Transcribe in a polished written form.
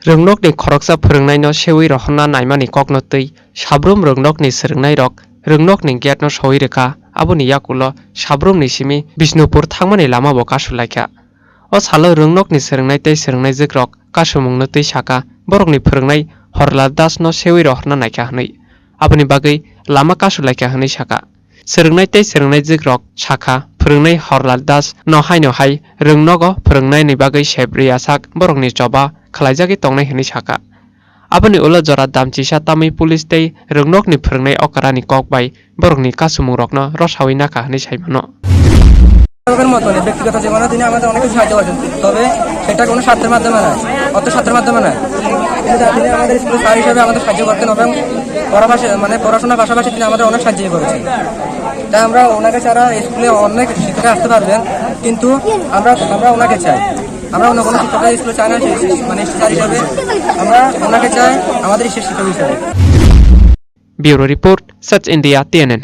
Rongnok ni khoroksa phwrwngnai no sewi rohna naimani kokno tui sabrum rongnok ni swrwngnai rok rongnok ni gate no soi reka aboni yakulo sabrum ni simi Bishnupur thangmani lama bo kasulaikha o salo rongnok ni swrwngnai tei swrwngnai jikrok kasumung no tui saka borok ni phwrwngnai Horla Das no sewi rohna naikha hnui aboni bagui lama kasulaikha hnui saka swrwngnai tei swrwngnai jikrok saka phwrwngnai Horla Das no hai rongnogo phwrwngnai ni bagui sebri asak borok ni choba khlaijagui tongnai hini saka aboni ulo jora damchisa tamui police tei rongnok ni phwrwngnai okarani kok bai borok ni kasumung rokno rosawi naka hini saimano ব্যক্তিগত জীবনে তিনি আমাদের অনেক কিছু সাহায্য করেছেন তবে সেটা কোনো স্বার্থের মাধ্যমে নয় অর্থ স্বার্থের মাধ্যমে নয় তিনি আমাদের স্কুল স্যার হিসেবে আমাদের সাহায্য করতেন এবং পড়াশোনার পাশাপাশি তিনি আমাদের অনেক সাহায্য করেছেন তাই আমরা ওনাকে ছাড়া স্কুলে অনেক শিক্ষকরা আসতে পারবেন কিন্তু আমরা ওনাকে চাই আমরা অন্য কোনো শিক্ষকরা স্কুলে চাই না মানে স্যার হিসাবে আমরা ওনাকে চাই আমাদের শিক্ষক হিসাবে Bureau Report, Search India, TNN.